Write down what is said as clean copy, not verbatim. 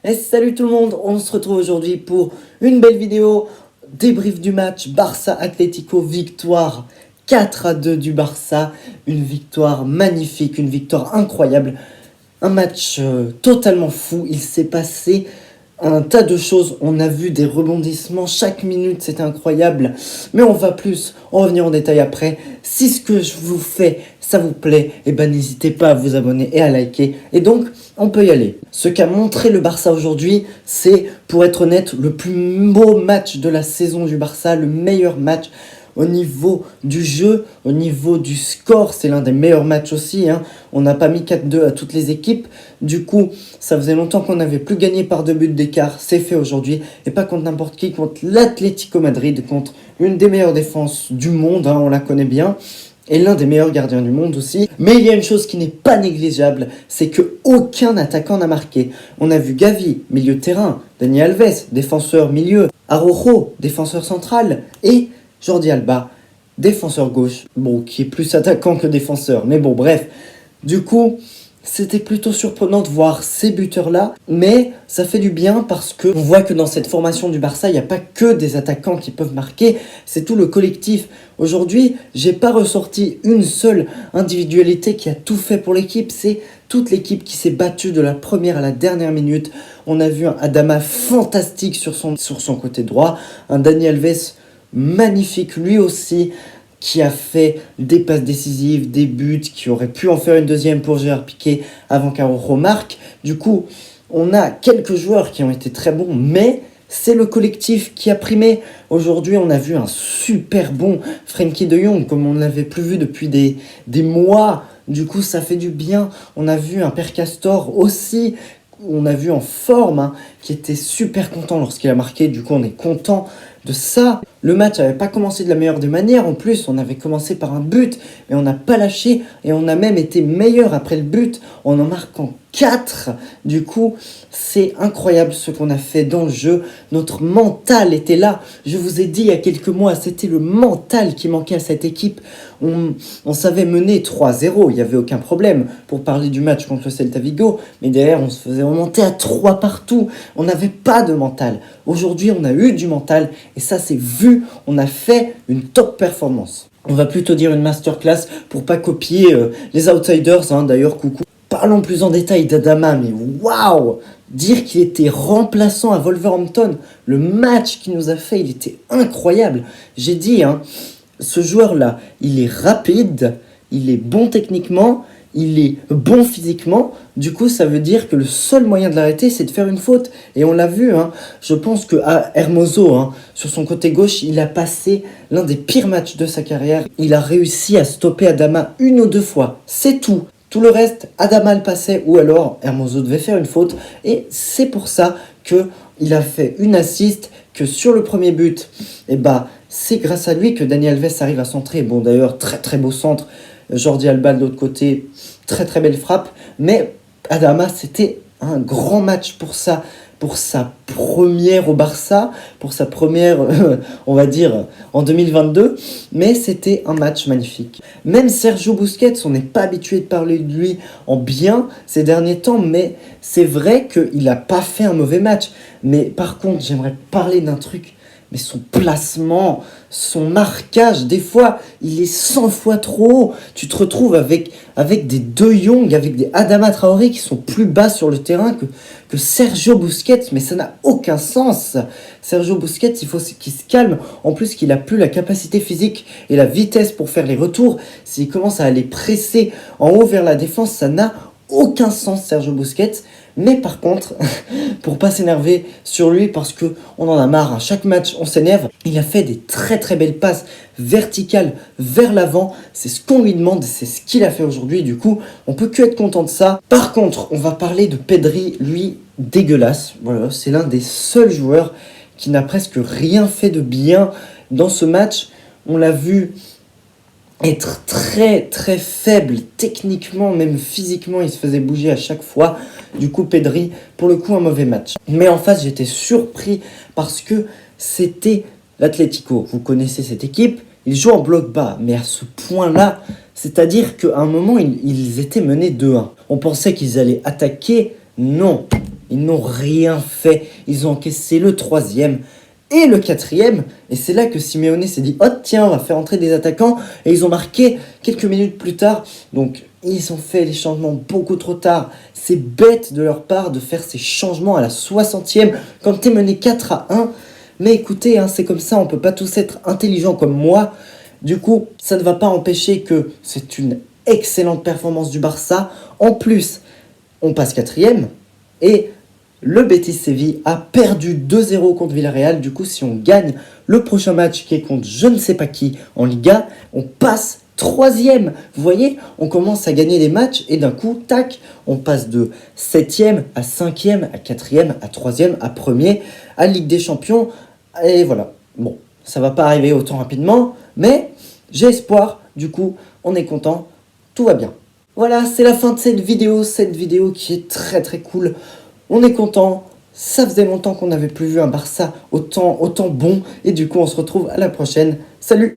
Et salut tout le monde, on se retrouve aujourd'hui pour une belle vidéo, débrief du match Barça-Atlético, victoire 4-2 du Barça, une victoire magnifique, une victoire incroyable, un match totalement fou, il s'est passé un tas de choses, on a vu des rebondissements, chaque minute c'était incroyable, mais on va revenir en détail après. Si ce que je vous fais, ça vous plaît, et ben n'hésitez pas à vous abonner et à liker, et donc on peut y aller. Ce qu'a montré le Barça aujourd'hui, c'est, pour être honnête, le plus beau match de la saison du Barça, le meilleur match au niveau du jeu, au niveau du score, c'est l'un des meilleurs matchs aussi, hein. On n'a pas mis 4-2 à toutes les équipes, du coup, ça faisait longtemps qu'on n'avait plus gagné par 2 buts d'écart, c'est fait aujourd'hui, et pas contre n'importe qui, contre l'Atlético Madrid, contre une des meilleures défenses du monde, hein, on la connaît bien, et l'un des meilleurs gardiens du monde aussi. Mais il y a une chose qui n'est pas négligeable, c'est qu'aucun attaquant n'a marqué. On a vu Gavi, milieu de terrain, Dani Alves, défenseur milieu, Araujo, défenseur central, et Jordi Alba, défenseur gauche, bon, qui est plus attaquant que défenseur, mais bon, bref. Du coup, c'était plutôt surprenant de voir ces buteurs-là, mais ça fait du bien parce qu'on voit que dans cette formation du Barça, il n'y a pas que des attaquants qui peuvent marquer, c'est tout le collectif. Aujourd'hui, j'ai pas ressorti une seule individualité qui a tout fait pour l'équipe, c'est toute l'équipe qui s'est battue de la première à la dernière minute. On a vu un Adama fantastique sur son côté droit, un Dani Alves magnifique lui aussi, qui a fait des passes décisives, des buts, qui aurait pu en faire une deuxième pour Gérard Piqué avant qu'Araujo marque. Du coup, on a quelques joueurs qui ont été très bons, mais c'est le collectif qui a primé. Aujourd'hui, on a vu un super bon Frenkie de Jong, comme on ne l'avait plus vu depuis des mois. Du coup, ça fait du bien. On a vu un Père Castor aussi, on a vu en forme, hein, qui était super content lorsqu'il a marqué. Du coup, on est content de ça. Le match n'avait pas commencé de la meilleure des manières. En plus, on avait commencé par un but, mais on n'a pas lâché. Et on a même été meilleur après le but en marquant 4. Du coup, c'est incroyable ce qu'on a fait dans le jeu. Notre mental était là. Je vous ai dit il y a quelques mois, c'était le mental qui manquait à cette équipe. On savait mener 3-0, il n'y avait aucun problème pour parler du match contre le Celta Vigo. Mais derrière, on se faisait remonter à 3 partout. On n'avait pas de mental. Aujourd'hui, on a eu du mental. Et ça, c'est vu. On a fait une top performance. On va plutôt dire une masterclass pour pas copier les outsiders. Hein. D'ailleurs, coucou. Parlons plus en détail d'Adama, mais waouh! Dire qu'il était remplaçant à Wolverhampton, le match qu'il nous a fait, il était incroyable. J'ai dit, hein, ce joueur-là, il est rapide, il est bon techniquement, il est bon physiquement. Du coup, ça veut dire que le seul moyen de l'arrêter, c'est de faire une faute. Et on l'a vu, hein, je pense que Hermoso, hein, sur son côté gauche, il a passé l'un des pires matchs de sa carrière. Il a réussi à stopper Adama 1 ou 2 fois, c'est tout. Tout le reste, Adama le passait ou alors Hermoso devait faire une faute. Et c'est pour ça qu'il a fait une assist, que sur le premier but, c'est grâce à lui que Dani Alves arrive à centrer. Bon, d'ailleurs, très très beau centre. Jordi Alba de l'autre côté, très très belle frappe. Mais Adama, c'était un grand match pour ça. Pour sa première au Barça, pour sa première, on va dire, en 2022. Mais c'était un match magnifique. Même Sergio Busquets, on n'est pas habitué de parler de lui en bien ces derniers temps, mais c'est vrai qu'il n'a pas fait un mauvais match. Mais par contre, j'aimerais parler d'un truc. Mais son placement, son marquage, des fois, il est 100 fois trop haut. Tu te retrouves avec des De Jong, avec des Adama Traoré qui sont plus bas sur le terrain que Sergio Busquets. Mais ça n'a aucun sens. Sergio Busquets, il faut qu'il se calme. En plus, qu'il n'a plus la capacité physique et la vitesse pour faire les retours. S'il commence à aller presser en haut vers la défense, ça n'a aucun sens, Sergio Busquets. Mais par contre, pour pas s'énerver sur lui, parce que on en a marre, à chaque match on s'énerve, il a fait des très très belles passes verticales vers l'avant. C'est ce qu'on lui demande, c'est ce qu'il a fait aujourd'hui. Du coup, on peut que être content de ça. Par contre, on va parler de Pedri, lui, dégueulasse. Voilà, c'est l'un des seuls joueurs qui n'a presque rien fait de bien dans ce match. On l'a vu être très très faible techniquement, même physiquement, il se faisait bouger à chaque fois. Du coup, Pedri, pour le coup, un mauvais match. Mais en face, j'étais surpris parce que c'était l'Atlético. Vous connaissez cette équipe, ils jouent en bloc bas, mais à ce point-là, c'est-à-dire qu'à un moment, ils étaient menés 2-1. On pensait qu'ils allaient attaquer, non. Ils n'ont rien fait. Ils ont encaissé le 3e et le 4e. Et c'est là que Simeone s'est dit, oh tiens, on va faire entrer des attaquants. Et ils ont marqué quelques minutes plus tard. Donc ils ont fait les changements beaucoup trop tard. C'est bête de leur part de faire ces changements à la 60e quand t'es mené 4-1. Mais écoutez, c'est comme ça, on peut pas tous être intelligents comme moi. Du coup, ça ne va pas empêcher que c'est une excellente performance du Barça. En plus, on passe 4e et le Betis Séville a perdu 2-0 contre Villarreal. Du coup, si on gagne le prochain match qui est contre je ne sais pas qui en Liga, on passe 3e. Vous voyez, on commence à gagner des matchs et d'un coup, tac, on passe de 7e à 5e, à 4e, à 3e, à 1er, à Ligue des Champions. Et voilà, bon, ça va pas arriver autant rapidement, mais j'ai espoir. Du coup, on est content, tout va bien. Voilà, c'est la fin de cette vidéo qui est très très cool. On est content, ça faisait longtemps qu'on n'avait plus vu un Barça autant bon. Et du coup, on se retrouve à la prochaine. Salut!